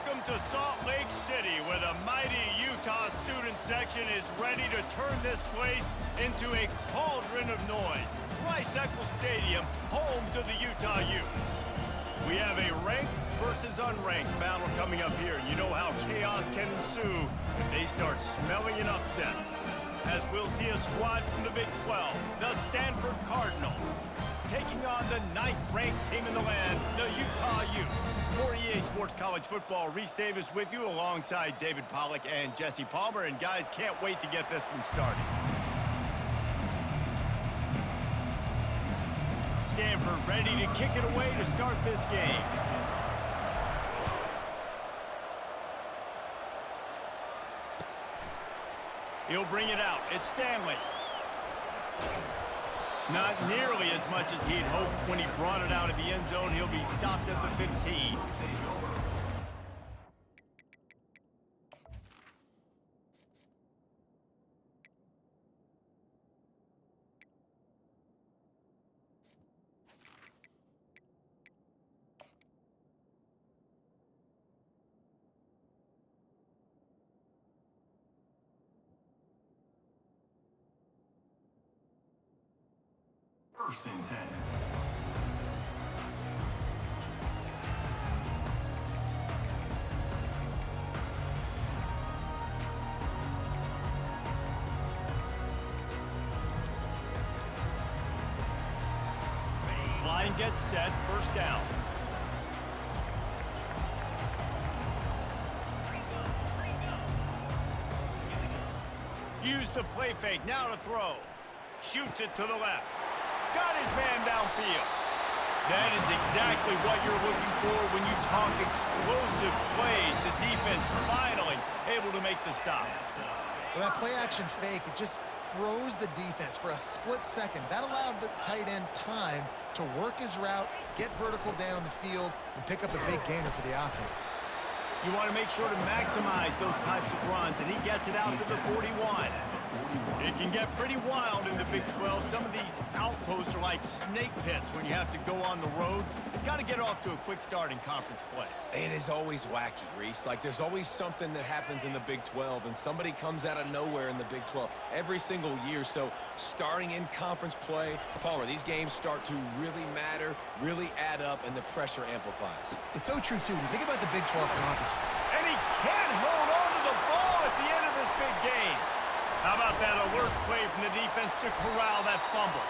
Welcome to Salt Lake City, where the mighty Utah student section is ready to turn this place into a cauldron of noise. Rice-Eccles Stadium, home to the Utah Utes. We have a ranked versus unranked battle coming up here, and you know how chaos can ensue if they start smelling an upset. As we'll see a squad from the Big 12, the Stanford Cardinal, taking on the 9th-ranked team in the land, the Utah Utes. For EA Sports College Football, Reese Davis with you alongside David Pollack and Jesse Palmer. And guys, can't wait to get this one started. Stanford ready to kick it away to start this game. He'll bring it out. It's Stanley. Not nearly as much as he'd hoped when he brought it out of the end zone. He'll be stopped at the 15. First and 10. Line gets set, first down. Use the play fake, now to throw. Shoots it to the left. Got his man downfield. That is exactly what you're looking for when you talk explosive plays. The defense finally able to make the stop. Well, that play-action fake, it just froze the defense for a split second. That allowed the tight end time to work his route, get vertical down the field, and pick up a big gainer for the offense. You want to make sure to maximize those types of runs, and he gets it out to the 41. It can get pretty wild in the Big 12. Some of these outposts are like snake pits when you have to go on the road. Got to get off to a quick start in conference play. It is always wacky, Reese. Like, there's always something that happens in the Big 12, and somebody comes out of nowhere in the Big 12 every single year. So, starting in conference play, Palmer, these games start to really matter, really add up, and the pressure amplifies. It's so true, too. When you think about the Big 12 conference. And he can't hold on to the ball at the end of this big game. How about that alert play from the defense to corral that fumble?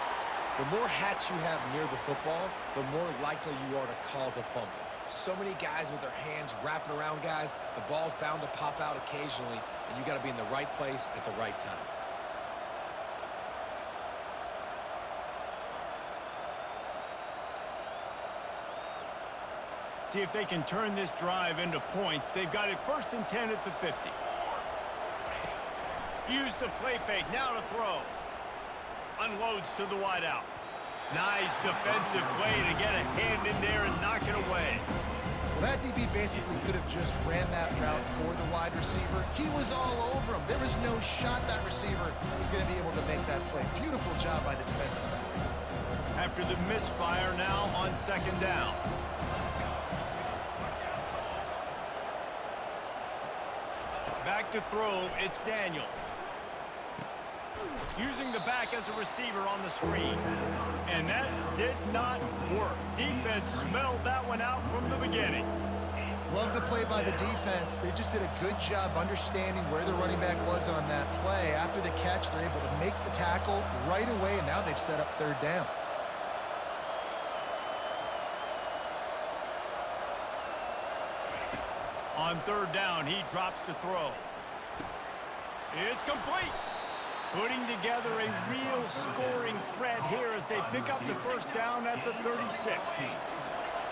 The more hats you have near the football, the more likely you are to cause a fumble. So many guys with their hands wrapping around guys, the ball's bound to pop out occasionally, and you got to be in the right place at the right time. See if they can turn this drive into points. They've got it first and 10 at the 50. Use the play fake, now to throw. Unloads to the wideout. Nice defensive play to get a hand in there and knock it away. Well, that DB basically could have just ran that route for the wide receiver. He was all over him. There was no shot that receiver was going to be able to make that play. Beautiful job by the defensive back. After the misfire, now on second down. Back to throw, it's Daniels. Using the back as a receiver on the screen. And that did not work. Defense smelled that one out from the beginning. Love the play by the defense. They just did a good job understanding where the running back was on that play. After the catch, they're able to make the tackle right away, and now they've set up third down. On third down, he drops to throw. It's complete. Putting together a real scoring threat here as they pick up the first down at the 36.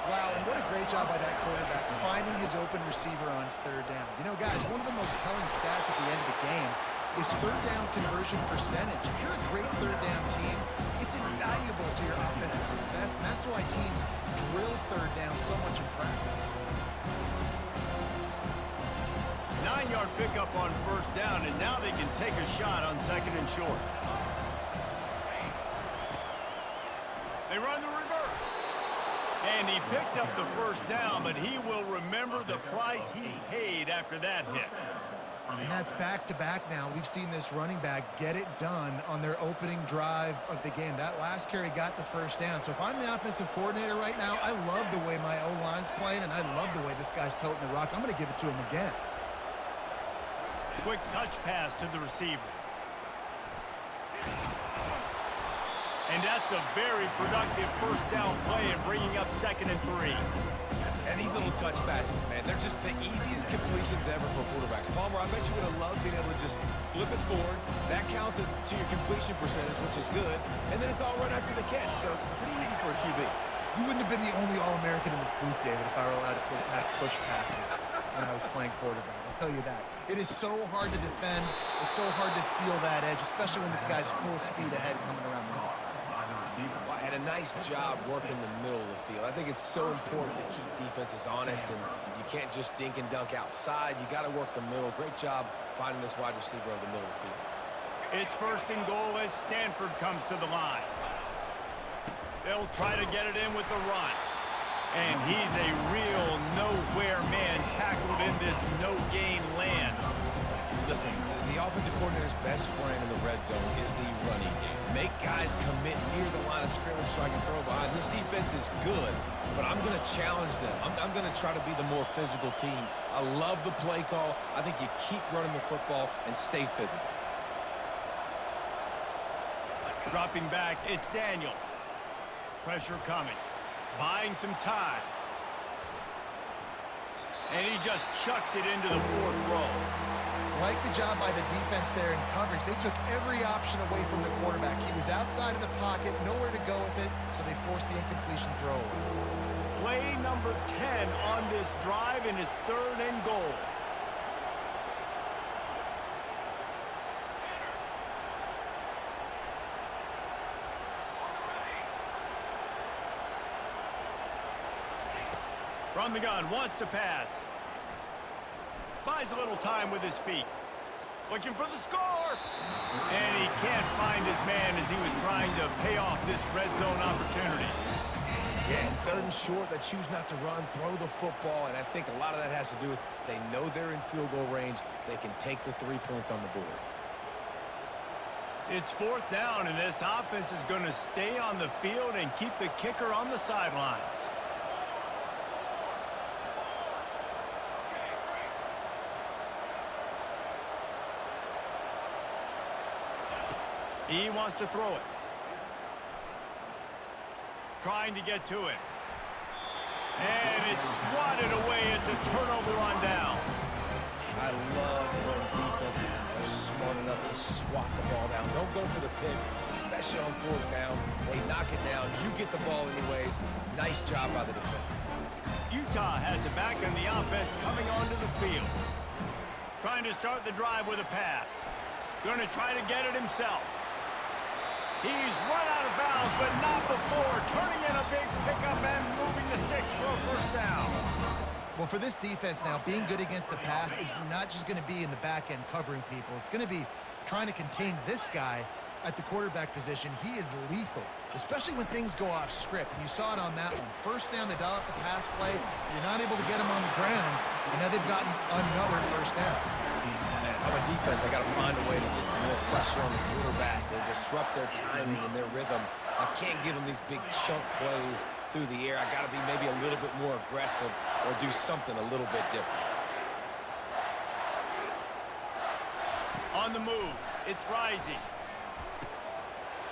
Wow, and what a great job by that quarterback, finding his open receiver on third down. You know, guys, one of the most telling stats at the end of the game is third down conversion percentage. If you're a great third down team, it's invaluable to your offensive success, and that's why teams drill third down so much in practice. 9-yard pickup on first down, and now they can take a shot on second and short. They run the reverse. And he picks up the first down, but he will remember the price he paid after that hit. And that's back-to-back now. We've seen this running back get it done on their opening drive of the game. That last carry got the first down. So if I'm the offensive coordinator right now, I love the way my O-line's playing, and I love the way this guy's toting the rock. I'm going to give it to him again. Quick touch pass to the receiver. And that's a very productive first down play and bringing up 2nd and 3. And these little touch passes, man, they're just the easiest completions ever for quarterbacks. Palmer, I bet you would have loved being able to just flip it forward. That counts as to your completion percentage, which is good. And then it's all right after the catch, so pretty easy for a QB. You wouldn't have been the only All-American in this booth, David, if I were allowed to have push passes when I was playing quarterback. I'll tell you that. It is so hard to defend. It's so hard to seal that edge, especially when this guy's full speed ahead coming around the outside. Well, and a nice job working the middle of the field. I think it's so important to keep defenses honest, and you can't just dink and dunk outside. You got to work the middle. Great job finding this wide receiver over the middle of the field. It's 1st and goal as Stanford comes to the line. They'll try to get it in with the run. And he's a real nowhere man tackled in this no-gain land. Listen, the offensive coordinator's best friend in the red zone is the running game. Make guys commit near the line of scrimmage so I can throw behind. This defense is good, but I'm going to challenge them. I'm going to try to be the more physical team. I love the play call. I think you keep running the football and stay physical. Dropping back, it's Daniels. Pressure coming. Buying some time. And he just chucks it into the 4th row. Like the job by the defense there in coverage. They took every option away from the quarterback. He was outside of the pocket, nowhere to go with it, so they forced the incompletion throw. Play number 10 on this drive, and it's 3rd and goal. From the gun, wants to pass. Buys a little time with his feet. Looking for the score! And he can't find his man as he was trying to pay off this red zone opportunity. Yeah, and 3rd and short, they choose not to run, throw the football, and I think a lot of that has to do with they know they're in field goal range. They can take the 3 points on the board. It's 4th down, and this offense is going to stay on the field and keep the kicker on the sidelines. He wants to throw it. Trying to get to it. And it's swatted away. It's a turnover on downs. I love when defenses are smart enough to swat the ball down. Don't go for the pick, especially on 4th down. They knock it down. You get the ball anyways. Nice job by the defender. Utah has it back on the offense coming onto the field. Trying to start the drive with a pass. Going to try to get it himself. He's run out of bounds, but not before. Turning in a big pickup and moving the sticks for a 1st down. Well, for this defense now, being good against the pass is not just going to be in the back end covering people. It's going to be trying to contain this guy at the quarterback position. He is lethal, especially when things go off script. And you saw it on that one. 1st down, they dial up the pass play. You're not able to get him on the ground, and now they've gotten another 1st down. Man, if I'm a defense, I got to find a way to get some more pressure on the quarterback or disrupt their timing and their rhythm. I can't give them these big chunk plays through the air. I got to be maybe a little bit more aggressive or do something a little bit different. On the move, it's Rising.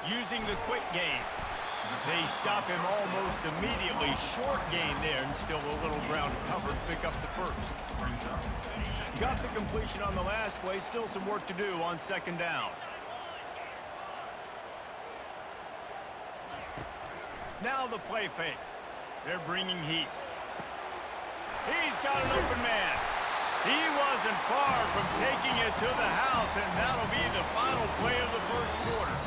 Using the quick game. They stop him almost immediately. Short gain there, and still a little ground to cover to pick up the 1st. Got the completion on the last play. Still some work to do on 2nd down. Now the play fake. They're bringing heat. He's got an open man. He wasn't far from taking it to the house, and that'll be the final play of the 1st quarter.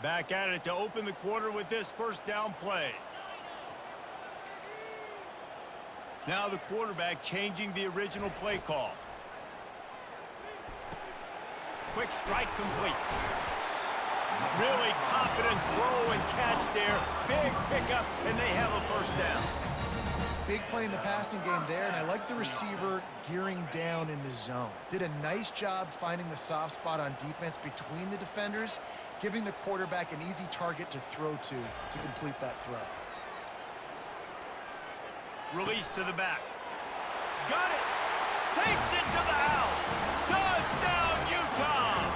Back at it to open the quarter with this first down play. Now the quarterback changing the original play call. Quick strike complete. Really confident throw and catch there. Big pickup, and they have a first down. Big play in the passing game there, and I like the receiver gearing down in the zone. Did a nice job finding the soft spot on defense between the defenders, giving the quarterback an easy target to throw to complete that throw. Release to the back. Got it! Takes it to the house! Touchdown, Utah!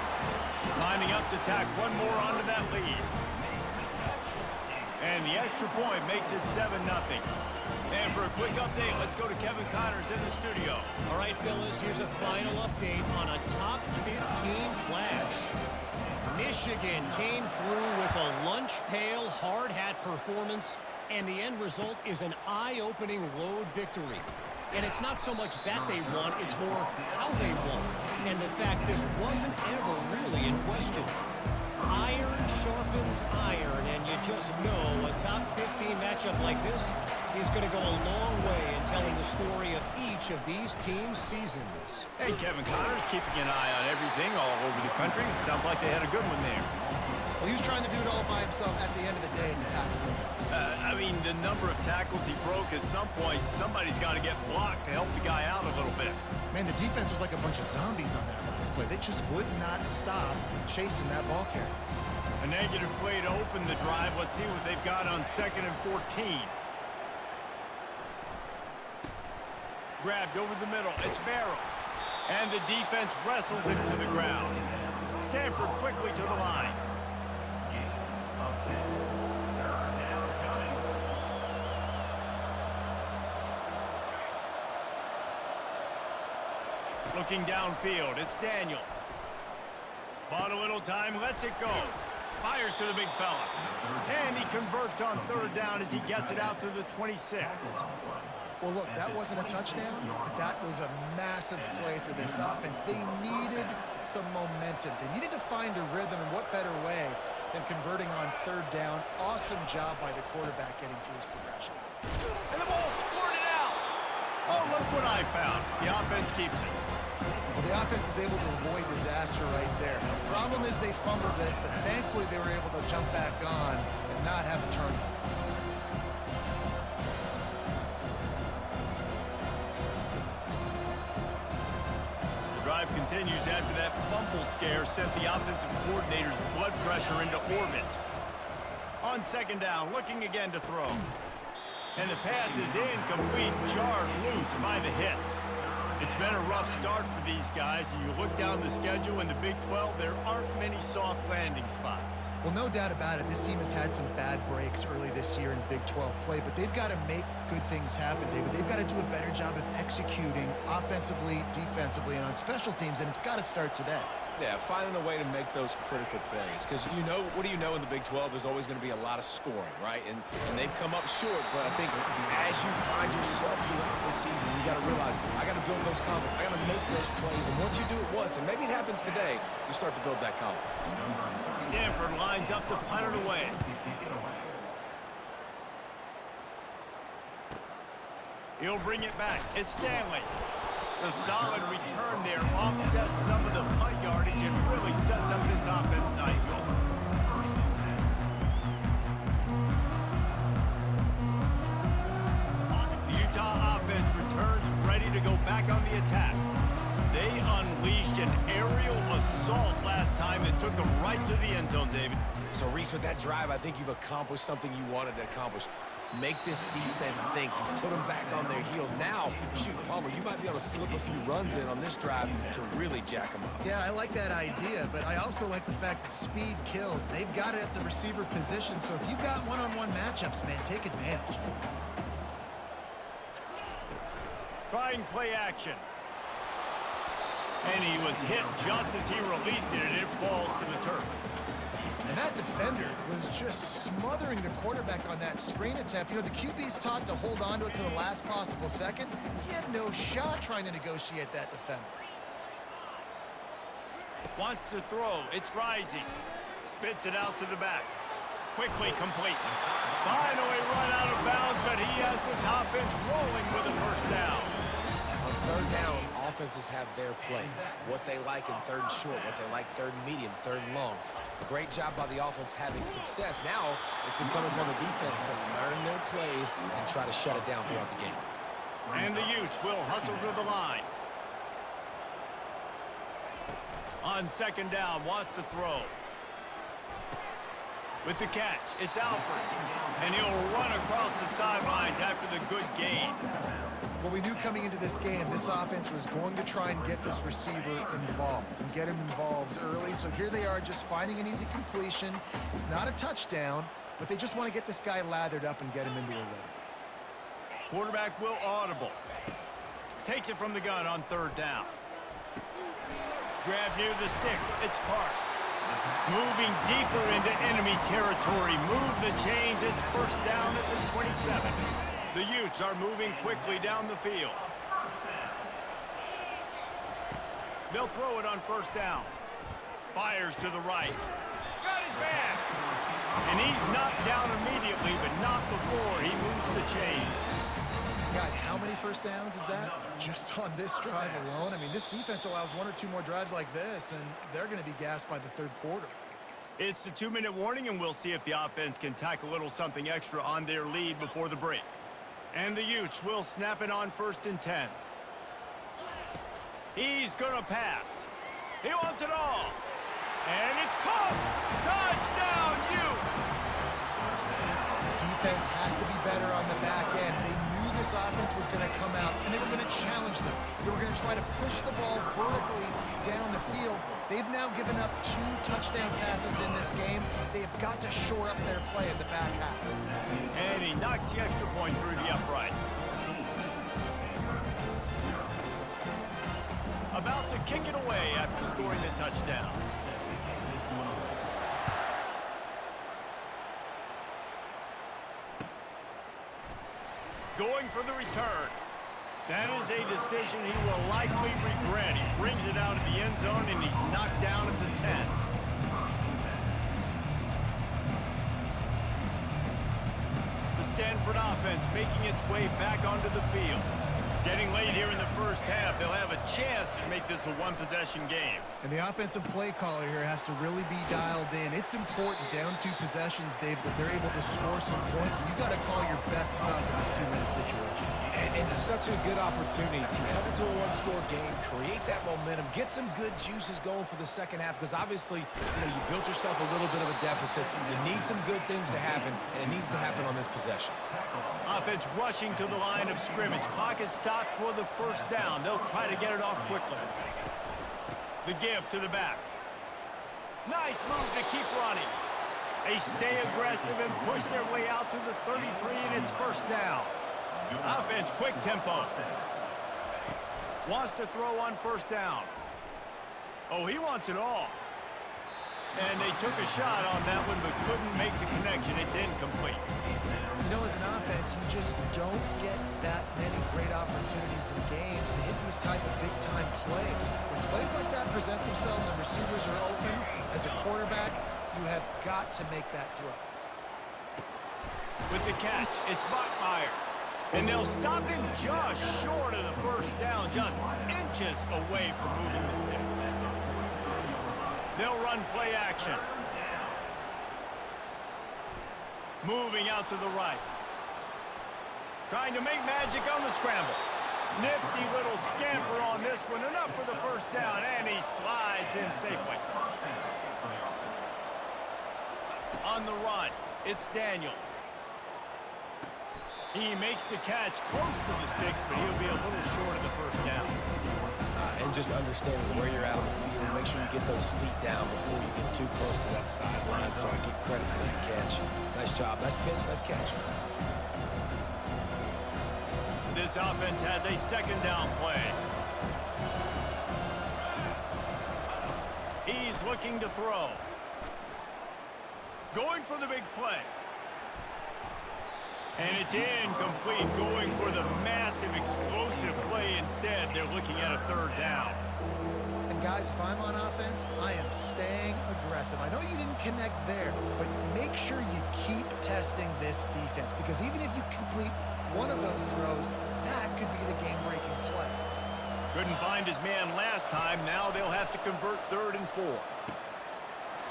Lining up to tack one more onto that lead. And the extra point makes it 7-0. And for a quick update, let's go to Kevin Connors in the studio. All right, fellas, here's a final update on a top 15 clash. Michigan came through with a lunch pail hard hat performance, and the end result is an eye-opening road victory. And it's not so much that they won, it's more how they won. And the fact this wasn't ever really in question. Iron sharpens iron, and you just know a top 15 matchup like this is going to go a long way in telling the story of each of these teams' seasons. Hey, Kevin Connors keeping an eye on everything all over the country. Sounds like they had a good one there. Well, he was trying to do it all by himself. At the end of the day, it's a tackle for him. I mean, the number of tackles he broke, at some point, somebody's got to get blocked to help the guy out a little bit. Man, the defense was like a bunch of zombies on that last play. They just would not stop chasing that ball carrier. A negative play to open the drive. Let's see what they've got on 2nd and 14. Grabbed over the middle. It's Barrow. And the defense wrestles him to the ground. Stanford quickly to the line. Looking downfield, it's Daniels. Bought a little time, lets it go. Fires to the big fella. And he converts on 3rd down as he gets it out to the 26. Well, look, that wasn't a touchdown, but that was a massive play for this offense. They needed some momentum. They needed to find a rhythm, and what better way than converting on 3rd down. Awesome job by the quarterback getting through his progression. And the ball squirted out. Oh, look what I found. The offense keeps it. Well, the offense is able to avoid disaster right there. The problem is they fumbled it, but thankfully they were able to jump back on and not have a turnover. The drive continues after that fumble scare sent the offensive coordinator's blood pressure into orbit. On 2nd down, looking again to throw. And the pass is incomplete, jarred loose by the hit. It's been a rough start for these guys, and you look down the schedule in the Big 12, there aren't many soft landing spots. Well, no doubt about it. This team has had some bad breaks early this year in Big 12 play, but they've got to make good things happen, David. They've got to do a better job of executing offensively, defensively, and on special teams, and it's got to start today. Yeah, finding a way to make those critical plays. Because you know, what do you know in the Big 12? There's always going to be a lot of scoring, right? And they've come up short. But I think as you find yourself throughout the season, you got to realize, I got to build those confidence. I got to make those plays. And once you do it once, and maybe it happens today, you start to build that confidence. Stanford lines up to punt it away. He'll bring it back. It's Stanley. The solid return there offsets some of the punt yardage and really sets up this offense nicely. The Utah offense returns ready to go back on the attack. They unleashed an aerial assault last time and took them right to the end zone, David. So, Reese, with that drive, I think you've accomplished something you wanted to accomplish. Make this defense think. You put them back on their heels. Now, shoot, Palmer, you might be able to slip a few runs in on this drive to really jack them up. Yeah, I like that idea, but I also like the fact that speed kills. They've got it at the receiver position, so if you've got one-on-one matchups, man, take advantage. Trying play action. And he was hit just as he released it, and it falls to the turf. And that defender was just smothering the quarterback on that screen attempt. You know, the QB's taught to hold on to it to the last possible second. He had no shot trying to negotiate that defender. Wants to throw. It's Rising. Spits it out to the back. Quickly complete. Finally run out of bounds, but he has this offense rolling with a first down. On third down, offenses have their plays. What they like in third and short, what they like third and medium, third and long. Great job by the offense having success. Now it's incumbent upon the defense to learn their plays and try to shut it down throughout the game. And the Utes will hustle to the line. On second down, wants to throw. With the catch, it's Alford. And he'll run across the sidelines after the good gain. Well, we knew coming into this game, this offense was going to try and get this receiver involved and get him involved early. So here they are just finding an easy completion. It's not a touchdown, but they just want to get this guy lathered up and get him into a rhythm. Quarterback will audible. Takes it from the gun on third down. Grab near the sticks. It's Parks. Moving deeper into enemy territory. Move the chains. It's first down at the 27. The Utes are moving quickly down the field. They'll throw it on first down. Fires to the right. Got his man. And he's knocked down immediately, but not before he moves the chains. Guys, how many first downs is that? Just on this drive alone? I mean, this defense allows one or two more drives like this, and they're going to be gassed by the third quarter. It's the 2-minute warning, and we'll see if the offense can tack a little something extra on their lead before the break. And the Utes will snap it on first and 10. He's going to pass. He wants it all. And it's caught. Touchdown, Utes! Defense has to be better on the back end. They knew this offense was going to come out, and they were going to challenge them. They were going to try to push the ball vertically down the field. They've now given up 2 touchdown passes in this game. They have got to shore up their play in the back half. And he knocks the extra point through the uprights. About to kick it away after scoring the touchdown. Going for the return. That is a decision he will likely regret. He brings it out of the end zone, and he's knocked down at the 10. The Stanford offense making its way back onto the field. Getting late here in the first half, they'll have a chance to make this a one-possession game. And the offensive play caller here has to really be dialed in. It's important down 2 possessions, Dave, that they're able to score some points. So you got to call your best stuff in this 2-minute situation. And it's such a good opportunity to come into a one-score game, create that momentum, get some good juices going for the second half, because obviously, you built yourself a little bit of a deficit. You need some good things to happen, and it needs to happen on this possession. Offense rushing to the line of scrimmage. Clock is stopped for the first down. They'll try to get it off quickly. The give to the back. Nice move to keep running. They stay aggressive and push their way out to the 33, and it's first down. Offense, quick tempo. Wants to throw on first down. Oh, he wants it all. And they took a shot on that one, but couldn't make the connection. It's incomplete. You know, as an offense, you just don't get that many great opportunities in games to hit these type of big-time plays. When plays like that present themselves and receivers are open, as a quarterback, you have got to make that throw. With the catch, it's Bachmeier. And they'll stop him just short of the first down, just inches away from moving the sticks. They'll run play action. Moving out to the right. Trying to make magic on the scramble. Nifty little scamper on this one. Enough for the first down, and he slides in safely. On the run, it's Daniels. He makes the catch close to the sticks, but he'll be a little short of the first down. And just understanding where you're out on the field, make sure you get those feet down before you get too close to that sideline, so I get credit for that catch. Nice job, nice pitch, nice catch. This offense has a second down play. He's looking to throw. Going for the big play. And it's incomplete, going for the massive explosive play instead. They're looking at a third down. And guys, if I'm on offense, I am staying aggressive. I know you didn't connect there, but make sure you keep testing this defense, because even if you complete one of those throws, that could be the game-breaking play. Couldn't find his man last time. Now they'll have to convert 3rd and 4.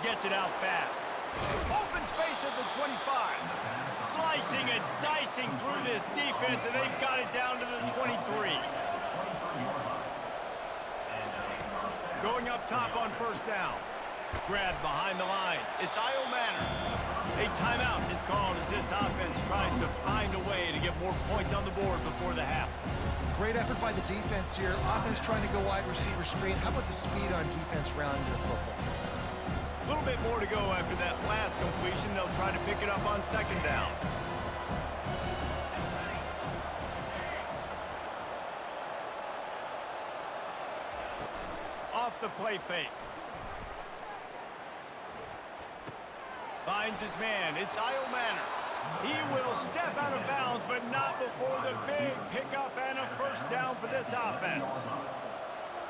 Gets it out fast. Open space at the 25. Slicing and dicing through this defense, and they've got it down to the 23. Going up top on 1st down. Grab behind the line. It's Io Manor. A timeout is called as this offense tries to find a way to get more points on the board before the half. Great effort by the defense here. Offense trying to go wide receiver screen. How about the speed on defense rounding the football? A little bit more to go after that last completion. They'll try to pick it up on 2nd down. Off the play fake. Finds his man. It's Io Manor. He will step out of bounds, but not before the big pickup and a 1st down for this offense.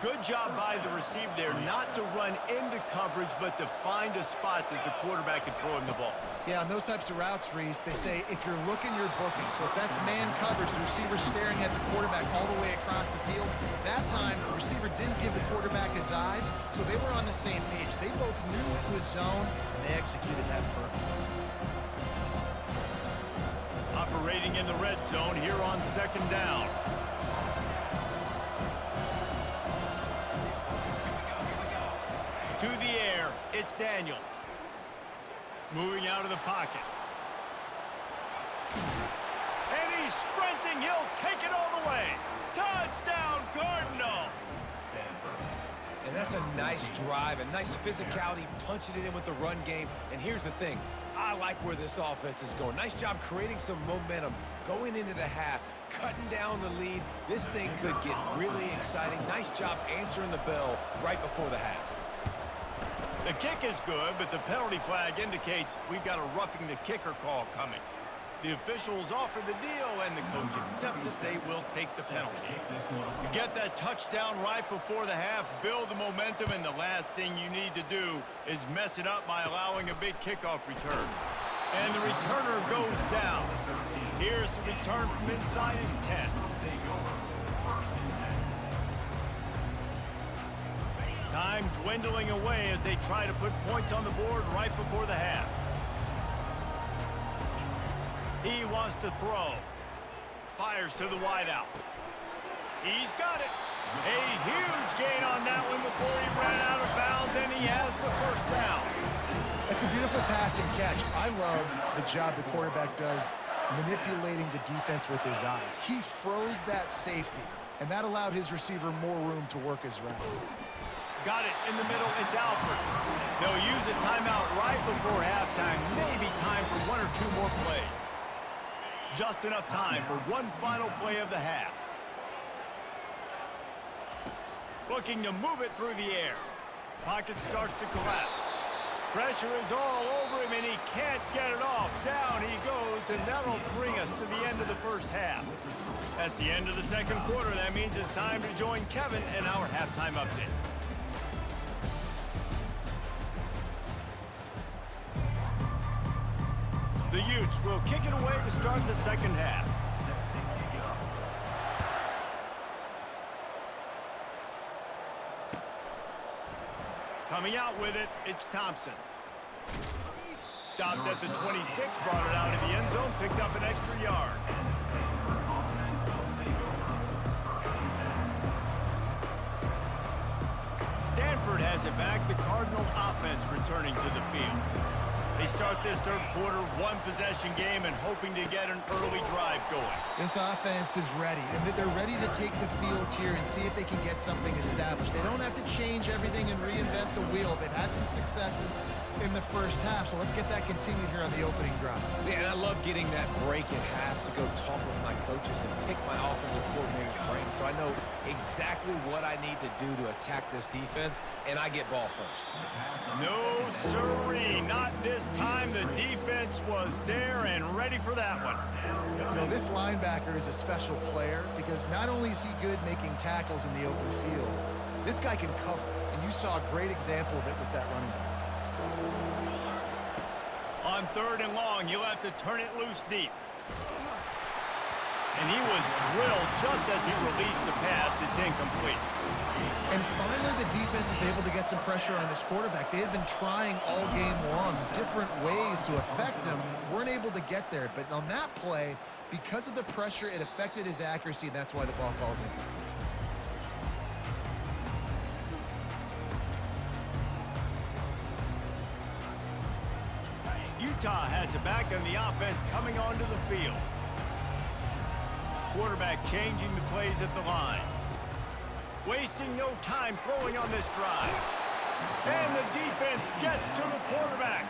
Good job by the receiver there, not to run into coverage, but to find a spot that the quarterback can throw him the ball. Yeah, on those types of routes, Reese, they say if you're looking, you're booking. So if that's man coverage, the receiver's staring at the quarterback all the way across the field. That time, the receiver didn't give the quarterback his eyes, so they were on the same page. They both knew it was zone, and they executed that perfectly. Operating in the red zone here on 2nd down. To the air, it's Daniels. Moving out of the pocket. And he's sprinting. He'll take it all the way. Touchdown, Cardinal. And that's a nice drive, a nice physicality, punching it in with the run game. And here's the thing. I like where this offense is going. Nice job creating some momentum, going into the half, cutting down the lead. This thing could get really exciting. Nice job answering the bell right before the half. The kick is good, but the penalty flag indicates we've got a roughing the kicker call coming. The officials offer the deal, and the coach accepts it. They will take the penalty. You get that touchdown right before the half, build the momentum, and the last thing you need to do is mess it up by allowing a big kickoff return. And the returner goes down. Here's the return from inside his 10. Time dwindling away as they try to put points on the board right before the half. He wants to throw. Fires to the wideout. He's got it. A huge gain on that one before he ran out of bounds, and he has the 1st down. That's a beautiful passing catch. I love the job the quarterback does manipulating the defense with his eyes. He froze that safety, and that allowed his receiver more room to work his route. Got it in the middle. It's Alford. They'll use a timeout right before halftime. Maybe time for 1 or 2 more plays. Just enough time for one final play of the half. Looking to move it through the air. Pocket starts to collapse. Pressure is all over him, and he can't get it off. Down he goes, and that'll bring us to the end of the 1st half. That's the end of the 2nd quarter. That means it's time to join Kevin in our halftime update. The Utes will kick it away to start the 2nd half. Coming out with it, it's Thompson. Stopped at the 26, brought it out of the end zone, picked up an extra yard. Stanford has it back, the Cardinal offense returning to the field. They start this 3rd quarter, 1-possession game, and hoping to get an early drive going. This offense is ready, and they're ready to take the field here and see if they can get something established. They don't have to change everything and reinvent the wheel. They've had some successes in the 1st half, so let's get that continued here on the opening drive. Yeah, and I love getting that break at half to go talk with my coaches and pick my offensive coordinator's brain, so I know exactly what I need to do to attack this defense, and I get ball first. No sirree, not this time. The defense was there and ready for that one. You know, this linebacker is a special player because not only is he good making tackles in the open field, this guy can cover. And you saw a great example of it with that running back. On 3rd and long, he'll have to turn it loose deep. And he was drilled just as he released the pass. It's incomplete. And finally, the defense is able to get some pressure on this quarterback. They had been trying all game long different ways to affect him. Weren't able to get there. But on that play, because of the pressure, it affected his accuracy, and that's why the ball falls in. Utah has it back, and the offense coming onto the field. Quarterback changing the plays at the line. Wasting no time throwing on this drive. And the defense gets to the quarterback.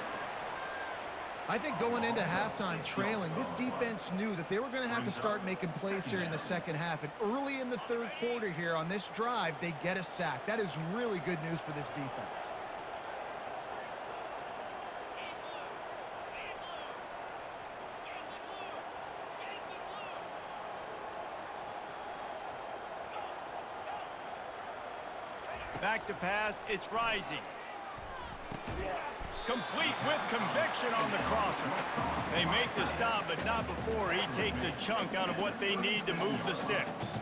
I think going into halftime trailing, this defense knew that they were going to have to start making plays here in the second half. And early in the 3rd quarter here on this drive, they get a sack. That is really good news for this defense. Back to pass, it's Rising. Complete with conviction on the crosser. They make the stop, but not before he takes a chunk out of what they need to move the sticks.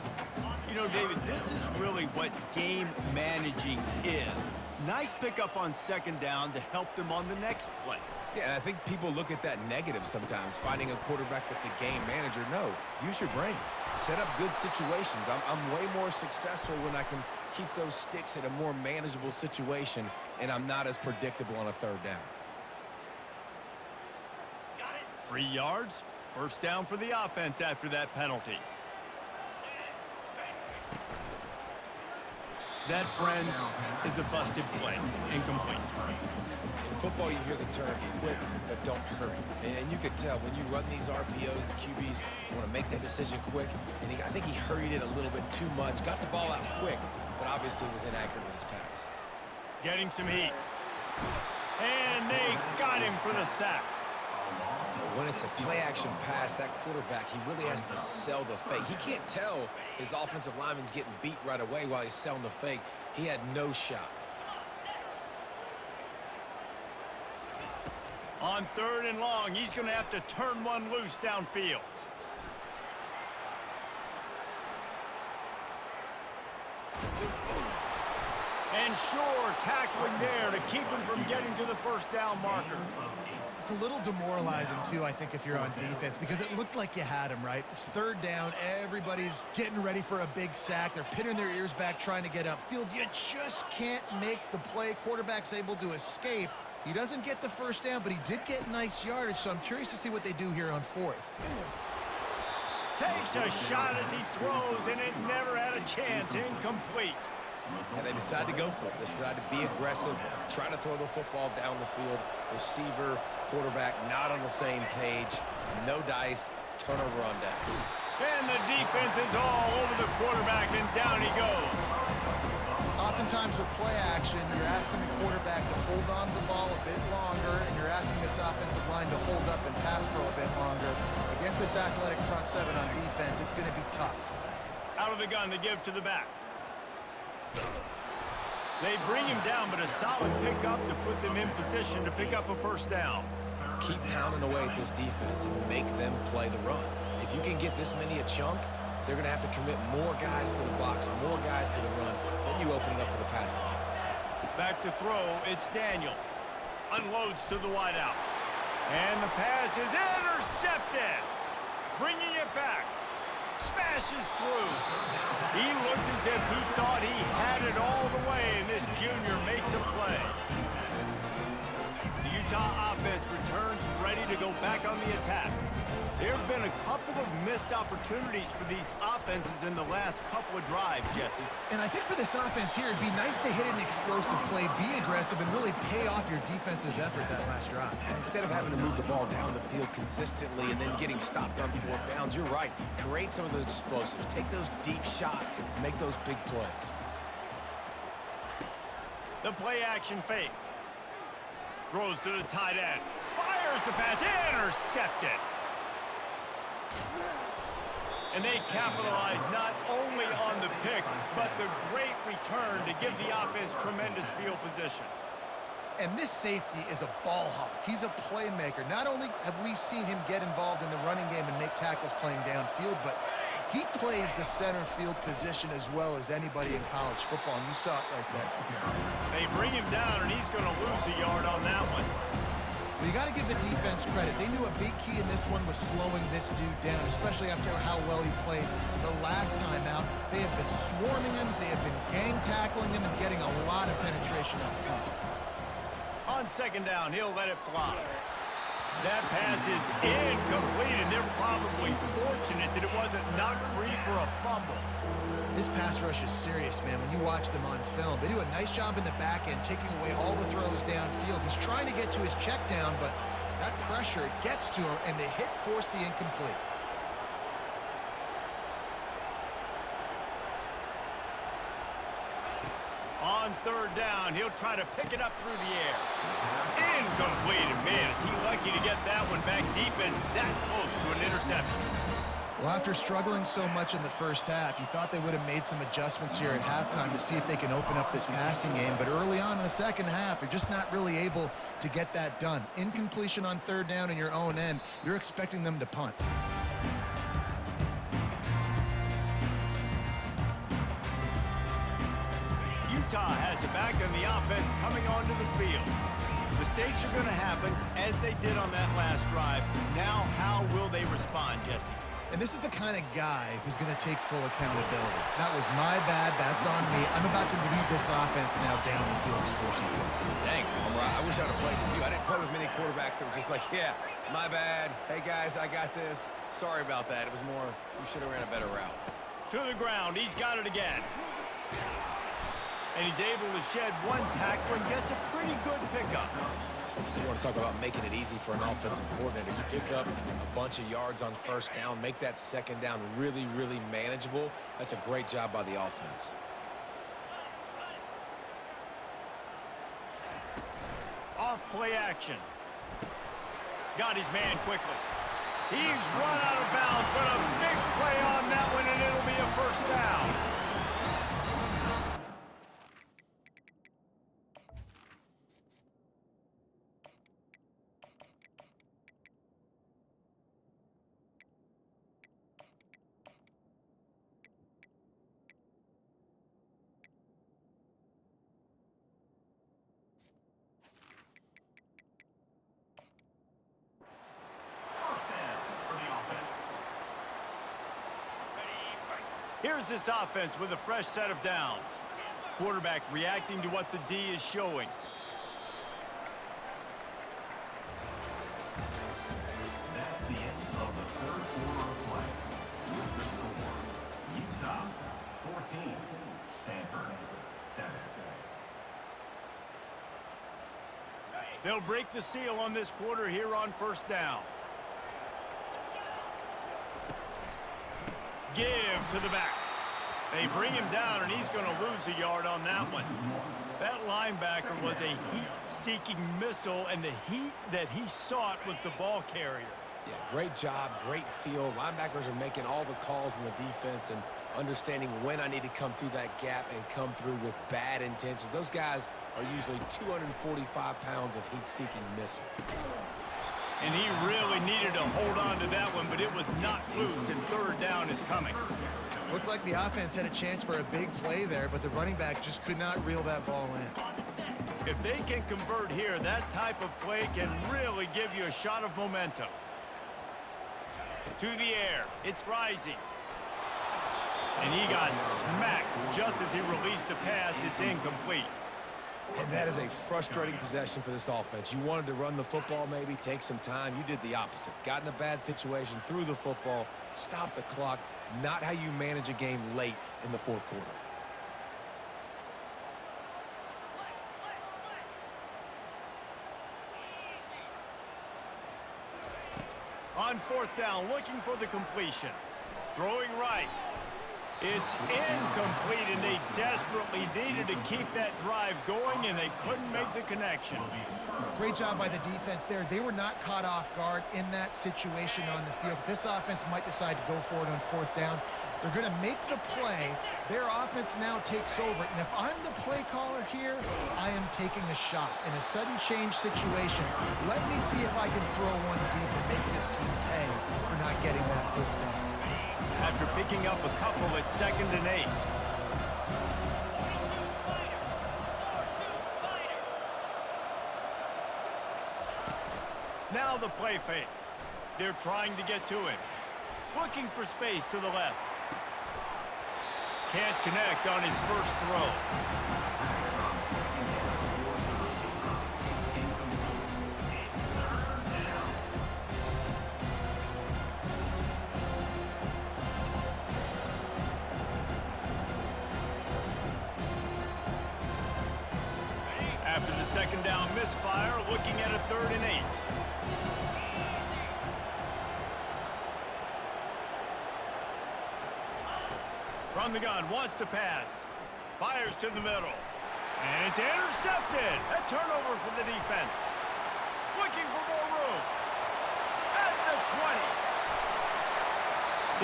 You know, David, this is really what game managing is. Nice pickup on 2nd down to help them on the next play. Yeah, and I think people look at that negative sometimes, finding a quarterback that's a game manager. No, use your brain. Set up good situations. I'm way more successful when I can keep those sticks in a more manageable situation, and I'm not as predictable on a 3rd down. 3 yards, 1st down for the offense after that penalty. That, friends, is a busted play. Incomplete. In football, you hear the term quick, but don't hurry. And you can tell when you run these RPOs, the QBs want to make that decision quick. And I think he hurried it a little bit too much. Got the ball out quick, but obviously was inaccurate with his pass. Getting some heat. And they got him for the sack. When it's a play-action pass, that quarterback, he really has to sell the fake. He can't tell his offensive lineman's getting beat right away while he's selling the fake. He had no shot. On 3rd and long, he's going to have to turn one loose downfield. And sure, tackling there to keep him from getting to the 1st down marker. It's a little demoralizing, too, I think, if you're on defense, because it looked like you had him, right? It's 3rd down. Everybody's getting ready for a big sack. They're pinning their ears back trying to get upfield. You just can't make the play. Quarterback's able to escape. He doesn't get the 1st down, but he did get nice yardage, so I'm curious to see what they do here on 4th. Takes a shot as he throws, and it never had a chance. Incomplete. And they decide to go for it. They decide to be aggressive, try to throw the football down the field. Receiver, quarterback, not on the same page. No dice, turnover on downs. And the defense is all over the quarterback, and down he goes. Oftentimes with play action, you're asking the quarterback to hold on to the ball a bit longer, and you're asking this offensive line to hold up and pass pro a bit longer. Against this athletic front 7 on defense, it's going to be tough. Out of the gun to give to the back. They bring him down, but a solid pickup to put them in position to pick up a 1st down. Keep pounding away at this defense and make them play the run. If you can get this many a chunk, they're going to have to commit more guys to the box, more guys to the run. Then you open it up for the passing game. Back to throw, it's Daniels. Unloads to the wideout. And the pass is intercepted. Bringing it back. Smashes through. He looked as if he thought he had it all the way, and this junior makes a play. The Utah offense returns ready to go back on the attack. There have been a couple of missed opportunities for these offenses in the last couple of drives, Jesse. And I think for this offense here, it'd be nice to hit an explosive play, be aggressive, and really pay off your defense's effort that last drive. And instead of having to move the ball down the field consistently and then getting stopped on 4th downs, you're right. Create some of those explosives. Take those deep shots and make those big plays. The play-action fake. Throws to the tight end. Fires the pass. Intercepted. And they capitalize not only on the pick, but the great return to give the offense tremendous field position. And this safety is a ball hawk. He's a playmaker. Not only have we seen him get involved in the running game and make tackles playing downfield, but he plays the center field position as well as anybody in college football, and you saw it right there. They bring him down, and he's going to lose a yard on that one. Well, you got to give the defense credit. They knew a big key in this one was slowing this dude down, especially after how well he played the last time out. They have been swarming him, they have been gang tackling him, and getting a lot of penetration up front. On second down, he'll let it fly. That pass is incomplete, and they're probably fortunate that it wasn't knocked free for a fumble. This pass rush is serious, man. When you watch them on film, they do a nice job in the back end, taking away all the throws downfield. He's trying to get to his check down, but that pressure, it gets to him, and the hit forced the incomplete. On third down, he'll try to pick it up through the air. Incomplete. And man, is he lucky to get that one back. Defense that close to an interception. Well, after struggling so much in the first half, you thought they would have made some adjustments here at halftime to see if they can open up this passing game. But early on in the second half, they're just not really able to get that done. Incompletion on third down in your own end, you're expecting them to punt. Utah has it back on the offense coming onto the field. Mistakes are going to happen as they did on that last drive. Now, how will they respond, Jesse? And this is the kind of guy who's going to take full accountability. That was my bad. That's on me. I'm about to lead this offense now down the field to score some points. Dang, I wish I would have played with you. I didn't play with many quarterbacks that were just like, yeah, my bad. Hey, guys, I got this. Sorry about that. It was more, we should have ran a better route. To the ground. He's got it again. And he's able to shed one tackle and gets a pretty good pickup. You want to talk about making it easy for an offensive coordinator. You pick up a bunch of yards on first down, make that second down really, really manageable. That's a great job by the offense. Off play action. Got his man quickly. He's run out of bounds, but a big play on that one, and it'll be a first down. Here's this offense with a fresh set of downs. Quarterback reacting to what the D is showing. That's the end of the third quarter of play. With the score, Utah 14, Stanford 7. They'll break the seal on this quarter here on first down. Give to the back. They bring him down, and he's going to lose a yard on that one. That linebacker was a heat-seeking missile, and the heat that he sought was the ball carrier. Yeah, great job, great feel. Linebackers are making all the calls in the defense and understanding when I need to come through that gap and come through with bad intentions. Those guys are usually 245 pounds of heat-seeking missile. And he really needed to hold on to that one, but it was not loose, and third down is coming. Looked like the offense had a chance for a big play there, but the running back just could not reel that ball in. If they can convert here, that type of play can really give you a shot of momentum. To the air. It's rising. And he got smacked just as he released the pass. It's incomplete. And that is a frustrating possession for this offense. You wanted to run the football, maybe take some time. You did the opposite. Got in a bad situation, threw the football, stopped the clock. Not how you manage a game late in the fourth quarter. On fourth down, looking for the completion. Throwing right. It's incomplete, and they desperately needed to keep that drive going, and they couldn't make the connection. Great job by the defense there. They were not caught off guard in that situation on the field. This offense might decide to go for it on 4th down. They're going to make the play. Their offense now takes over. And if I'm the play caller here, I am taking a shot. In a sudden change situation, let me see if I can throw one deep and make this team pay for not getting that 4th down. After picking up a couple at 2nd and 8. Now the play fake. They're trying to get to him. Looking for space to the left. Can't connect on his first throw. After the 2nd down misfire, looking at a 3rd and 8. From the gun, wants to pass. Fires to the middle. And it's intercepted. A turnover for the defense. Looking for more room. At the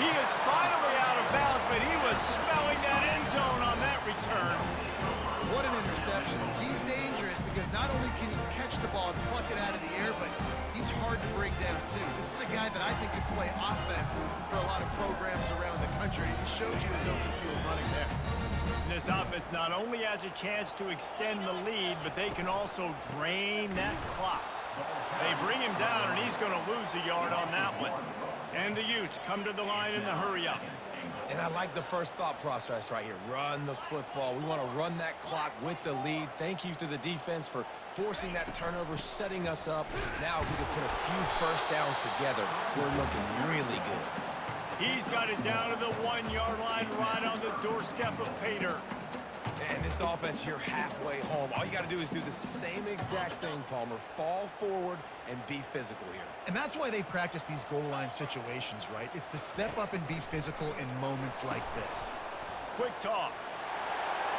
20. He is finally out of bounds, but he was smelling that end zone on that return. What an interception. He's dangerous because not only can he catch the ball and pluck it out of the air, but he's hard to bring down, too. This is a guy that I think could play offense for a lot of programs around the country. He showed you his open field running there. This offense not only has a chance to extend the lead, but they can also drain that clock. They bring him down, and he's going to lose a yard on that one. And the Utes come to the line in the hurry-up. And I like the first thought process right here. Run the football. We want to run that clock with the lead. Thank you to the defense for forcing that turnover, setting us up. Now if we can put a few first downs together, we're looking really good. He's got it down to the 1-yard line right on the doorstep of Pater. And this offense, you're halfway home. All you got to do is do the same exact thing, Palmer. Fall forward and be physical here. And that's why they practice these goal line situations, right? It's to step up and be physical in moments like this. Quick toss.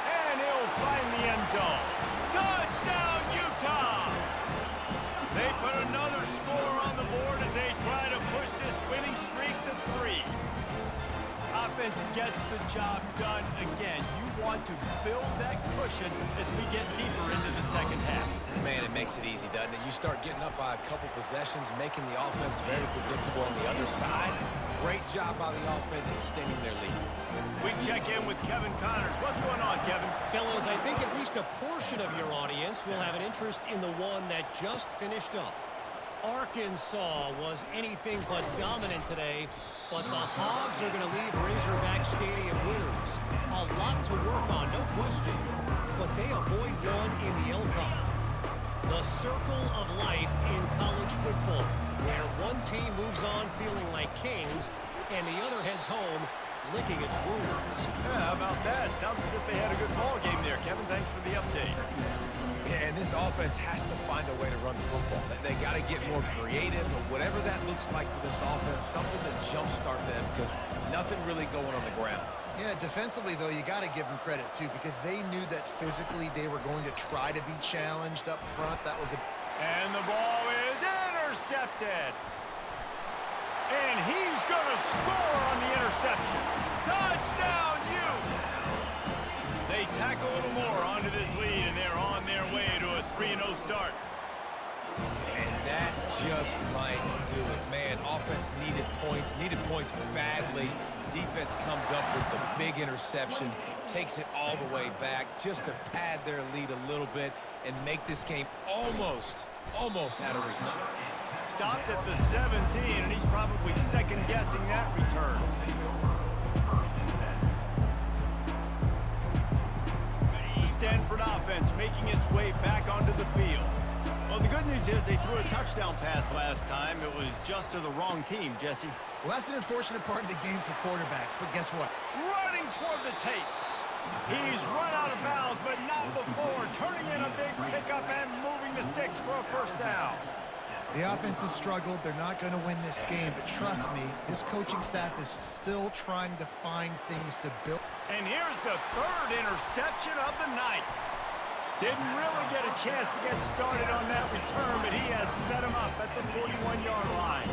And he'll find the end zone. Touchdown, Utah! They put another score on the board as they try to push this winning streak to 3. Offense gets the job done again. You want to build that cushion as we get deeper into the 2nd half. Man, it makes it easy, doesn't it? You start getting up by a couple possessions, making the offense very predictable on the other side. Great job by the offense extending their lead. We check in with Kevin Connors. What's going on, Kevin? Fellas, I think at least a portion of your audience will have an interest in the one that just finished up. Arkansas was anything but dominant today, but the Hogs are going to leave Razorback Stadium winners. A lot to work on, no question, but they avoid one in the L-Cup. The circle of life in college football, where one team moves on feeling like kings, and the other heads home licking its wounds. Yeah, how about that? Sounds as if they had a good ball game there. Kevin, thanks for the update. Yeah, and this offense has to find a way to run the football. They got to get more creative, or whatever that looks like for this offense, something to jumpstart them, because nothing really going on the ground. Yeah, defensively, though, you got to give them credit, too, because they knew that physically they were going to try to be challenged up front. That was a... And the ball is intercepted. And he's going to score on the interception. Touchdown, Utes! They tack a little more onto this lead, and they're on their way to a 3-0 start. And that just might do it. Man, offense needed points badly. Defense comes up with the big interception, takes it all the way back just to pad their lead a little bit and make this game almost out of reach. Stopped at the 17, and he's probably second-guessing that return. The Stanford offense making its way back onto the field. Well, the good news is they threw a touchdown pass last time. It was just to the wrong team, Jesse. Well, that's an unfortunate part of the game for quarterbacks, but guess what? Running toward the tape. He's run out of bounds, but not before. Turning in a big pickup and moving the sticks for a first down. The offense has struggled. They're not going to win this game, but trust me, this coaching staff is still trying to find things to build. And here's the third interception of the night. Didn't really get a chance to get started on that return, but he has set him up at the 41-yard line.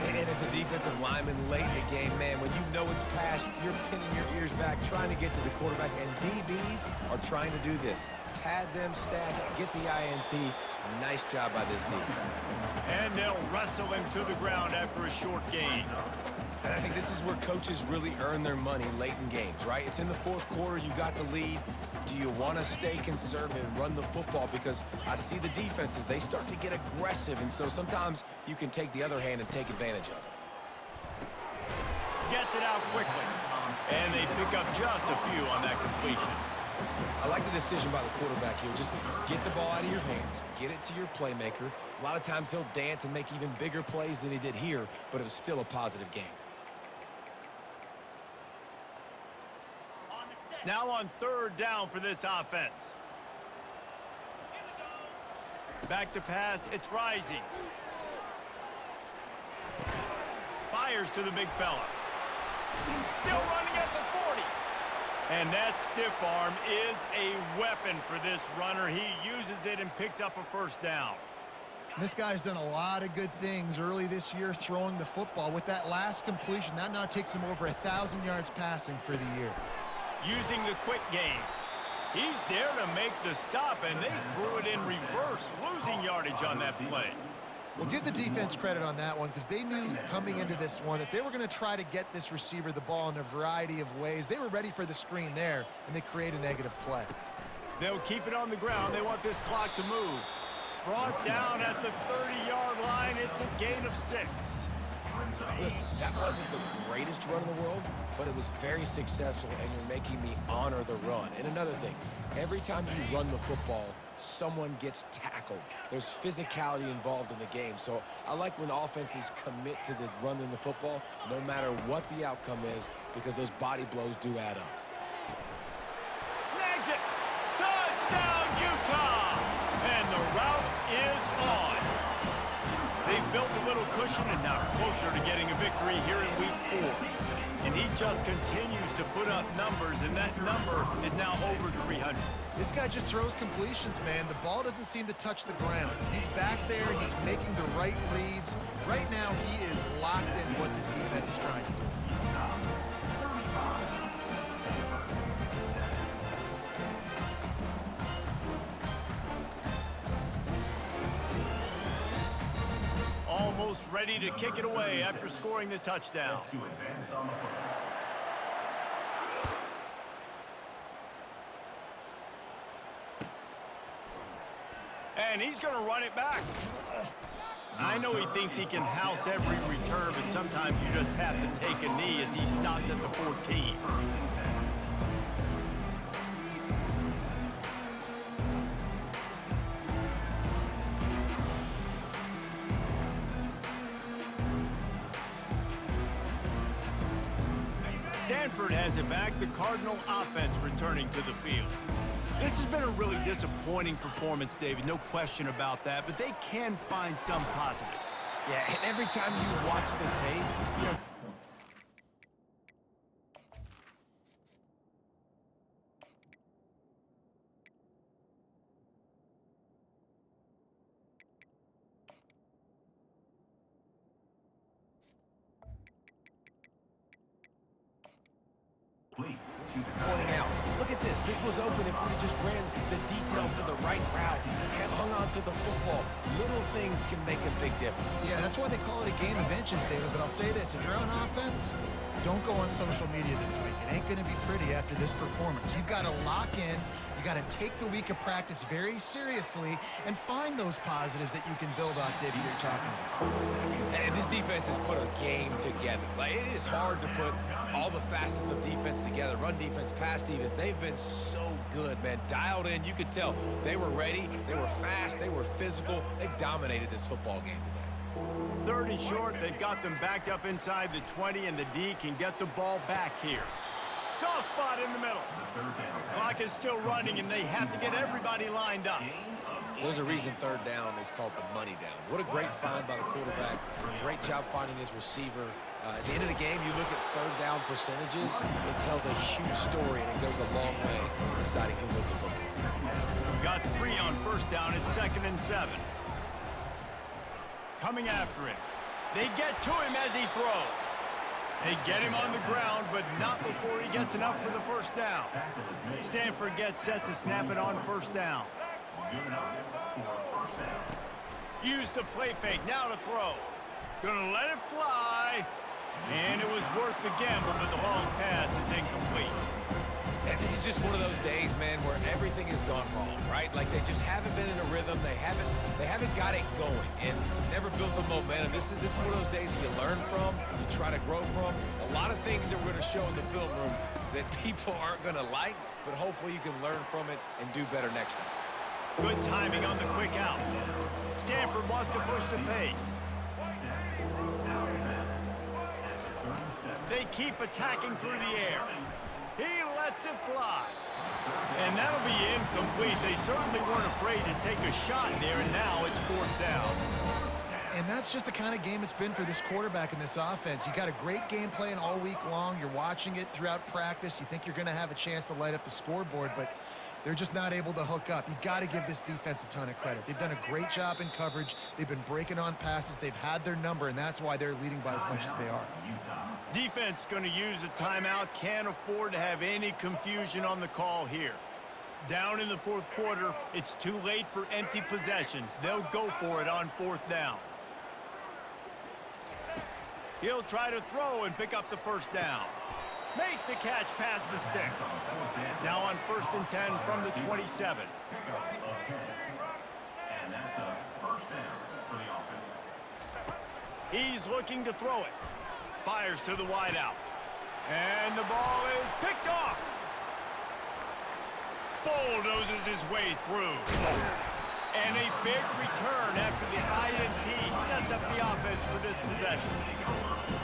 And as a defensive lineman late in the game, man, when you know it's past, you're pinning your ears back, trying to get to the quarterback, and DBs are trying to do this. Pad them stats, get the INT. Nice job by this defense. And they'll wrestle him to the ground after a short gain. And I think this is where coaches really earn their money late in games, right? It's in the fourth quarter, you got the lead. Do you want to stay conservative and run the football? Because I see the defenses, they start to get aggressive, and so sometimes you can take the other hand and take advantage of it. Gets it out quickly. And they pick up just a few on that completion. I like the decision by the quarterback here. Just get the ball out of your hands. Get it to your playmaker. A lot of times he'll dance and make even bigger plays than he did here, but it was still a positive game. Now on third down for this offense. Back to pass, it's rising. Fires to the big fella. Still running at the 40. And that stiff arm is a weapon for this runner. He uses it and picks up a first down. This guy's done a lot of good things early this year throwing the football. With that last completion, that now takes him over 1,000 yards passing for the year. Using the quick game. He's there to make the stop, and they threw it in reverse, losing yardage on that play. Well, give the defense credit on that one because they knew coming into this one that they were going to try to get this receiver the ball in a variety of ways. They were ready for the screen there, and they create a negative play. They'll keep it on the ground. They want this clock to move. Brought down at the 30-yard line. It's a gain of 6. Listen, that wasn't the greatest run in the world, but it was very successful, and you're making me honor the run. And another thing, every time you run the football, someone gets tackled. There's physicality involved in the game. So I like when offenses commit to the running the football, no matter what the outcome is, because those body blows do add up. Snags it. Touchdown, Utah! And the route is on. They've built a little cushion and now closer to getting a victory here in week 4. And he just continues to put up numbers, and that number is now over 300. This guy just throws completions, man. The ball doesn't seem to touch the ground. He's back there. He's making the right reads. Right now, he is locked into what this defense is trying to do. Almost ready to kick it away after scoring the touchdown. To advance on the football. And he's going to run it back. I know he thinks he can house every return, but sometimes you just have to take a knee as he stopped at the 14. Stanford has it back, the Cardinal offense returning to the field. This has been a really disappointing performance, David, no question about that, but they can find some positives. Yeah, and every time you watch the tape, you know, pointing out, look at this. This was open if we just ran the details to the right route, hung on to the football. Little things can make a big difference. Yeah, that's why they call it a game of inches, David. But I'll say this, if you're on offense, don't go on social media this week. It ain't going to be pretty after this performance. You've got to lock in. You got to take the week of practice very seriously and find those positives that you can build off, David, you're talking about. And this defense has put a game together. Like, it is hard to put all the facets of defense together. Run defense, pass defense. They've been so good, man. Dialed in. You could tell they were ready. They were fast. They were physical. They dominated this football game today. Third and short, they've got them backed up inside the 20, and the D can get the ball back here. Soft spot in the middle. Clock is still running, and they have to get everybody lined up. Gain of There's a reason third down is called the money down. What a great find by the quarterback. Great job finding his receiver. At the end of the game, you look at third down percentages. It tells a huge story, and it goes a long way in deciding who wins the football. Got 3 on first down at 2nd and 7. Coming after him. They get to him as he throws. They get him on the ground, but not before he gets enough for the first down. Stanford gets set to snap it on first down. Use the play fake, now to throw. Gonna let it fly. And it was worth the gamble, but the long pass is incomplete. And this is just one of those days, man, where everything has gone wrong, right? Like they just haven't been in a rhythm. They haven't got it going and never built the momentum. This is one of those days that you learn from, you try to grow from. A lot of things that we're going to show in the film room that people aren't going to like, but hopefully you can learn from it and do better next time. Good timing on the quick out. Stanford wants to push the pace. They keep attacking through the air. He lets it fly. And that'll be incomplete. They certainly weren't afraid to take a shot there, and now it's 4th down. And that's just the kind of game it's been for this quarterback in this offense. You got a great game plan all week long. You're watching it throughout practice. You think you're going to have a chance to light up the scoreboard, but they're just not able to hook up. You got to give this defense a ton of credit. They've done a great job in coverage. They've been breaking on passes. They've had their number, and that's why they're leading by as much as they are. Defense going to use a timeout. Can't afford to have any confusion on the call here. Down in the 4th quarter, it's too late for empty possessions. They'll go for it on 4th down. He'll try to throw and pick up the first down. Makes the catch past the sticks. Now on 1st and 10 from the 27. And that's a first down for the offense. He's looking to throw it. Fires to the wideout. And the ball is picked off. Bulldozes his way through. And a big return after the INT sets up the offense for this possession.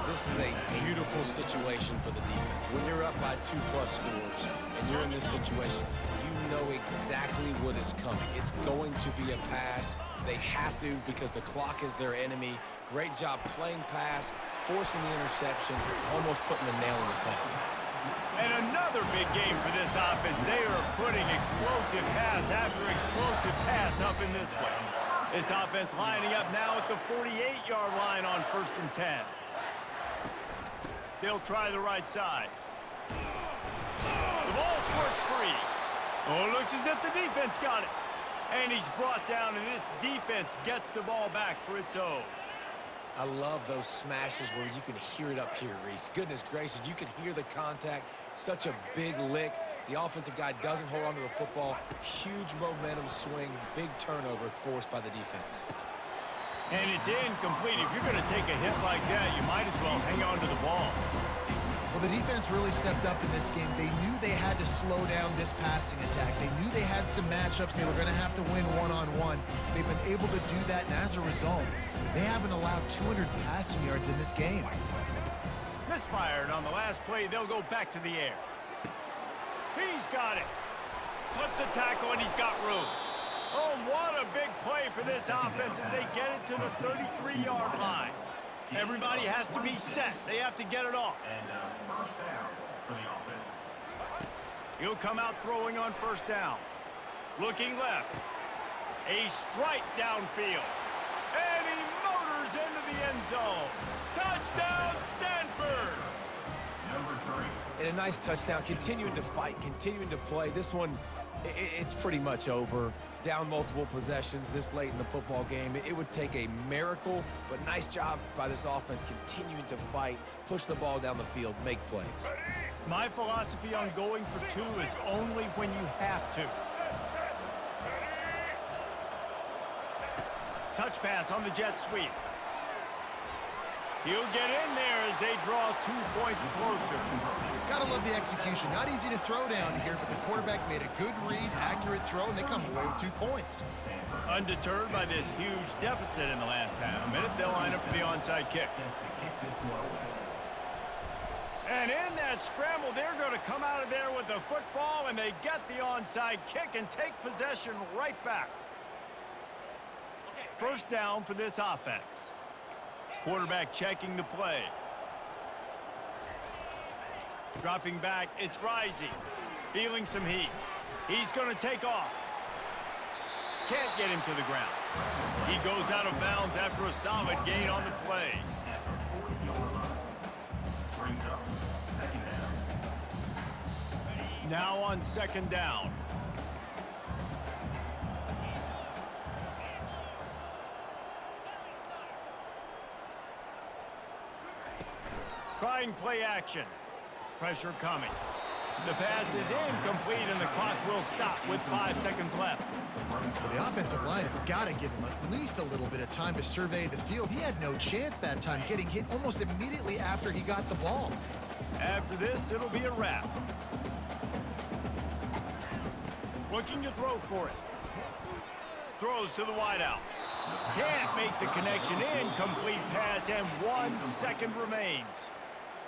This is a beautiful situation for the defense. When you're up by 2+ scores and you're in this situation, you know exactly what is coming. It's going to be a pass. They have to because the clock is their enemy. Great job playing pass, forcing the interception, almost putting the nail in the coffin. And another big game for this offense. They are putting explosive pass after explosive pass up in this one. This offense lining up now at the 48-yard line on 1st and 10. They'll try the right side. The ball squirts free. Oh, it looks as if the defense got it. And he's brought down, and this defense gets the ball back for its own. I love those smashes where you can hear it up here, Reese. Goodness gracious, you can hear the contact. Such a big lick. The offensive guy doesn't hold on to the football. Huge momentum swing, big turnover forced by the defense. And it's incomplete. If you're going to take a hit like that, you might as well hang on to the ball. Well, the defense really stepped up in this game. They knew they had to slow down this passing attack. They knew they had some matchups they were going to have to win one-on-one. They've been able to do that, and as a result, they haven't allowed 200 passing yards in this game. Misfired on the last play. They'll go back to the air. He's got it. Slips a tackle, and he's got room. Oh, what a big play for this offense as they get it to the 33-yard line. Everybody has to be set. They have to get it off. And first down for the offense. He'll come out throwing on 1st down. Looking left. A strike downfield. And he motors into the end zone. Touchdown, Stanford! Number 3. And a nice touchdown, continuing to fight, continuing to play. This one, it's pretty much over. Down multiple possessions this late in the football game. It would take a miracle, but nice job by this offense continuing to fight, push the ball down the field, make plays. My philosophy on going for 2 is only when you have to. Touch pass on the jet sweep. He'll get in there as they draw 2 points closer. Gotta love the execution. Not easy to throw down here, but the quarterback made a good read, accurate throw, and they come away with 2 points. Undeterred by this huge deficit in the last half minute, they'll line up for the onside kick. And in that scramble, they're going to come out of there with the football, and they get the onside kick and take possession right back. First down for this offense. Quarterback checking the play. Dropping back, it's Rising. Feeling some heat. He's going to take off. Can't get him to the ground. He goes out of bounds after a solid gain on the play. Brings up second down. Now on second down. Trying play action. Pressure coming. The pass is incomplete and the clock will stop with 5 seconds left. Well, the offensive line has got to give him at least a little bit of time to survey the field. He had no chance that time, getting hit almost immediately after he got the ball. After this, it'll be a wrap. Looking to throw for it. Throws to the wideout. Can't make the connection. Incomplete pass, and 1 second remains.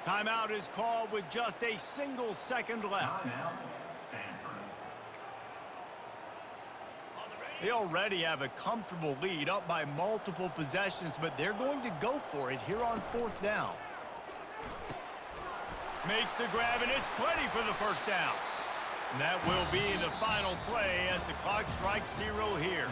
Timeout is called with just a single second left. Timeout, Stanford. They already have a comfortable lead, up by multiple possessions, but they're going to go for it here on fourth down. Makes the grab, and it's plenty for the first down. And that will be the final play as the clock strikes 0 here.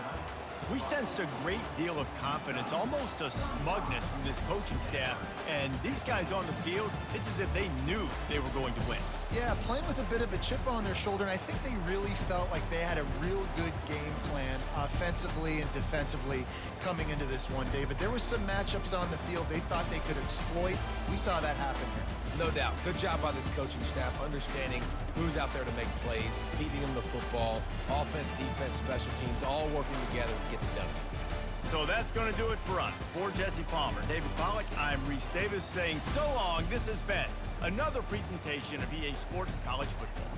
We sensed a great deal of confidence, almost a smugness from this coaching staff. And these guys on the field, it's as if they knew they were going to win. Yeah, playing with a bit of a chip on their shoulder, and I think they really felt like they had a real good game plan offensively and defensively coming into this one, David. There was some matchups on the field they thought they could exploit. We saw that happen here. No doubt. Good job by this coaching staff, understanding who's out there to make plays, feeding them the football, offense, defense, special teams, all working together to get the W. So that's going to do it for us. For Jesse Palmer, David Pollack, I'm Reese Davis saying so long. This has been another presentation of EA Sports College Football.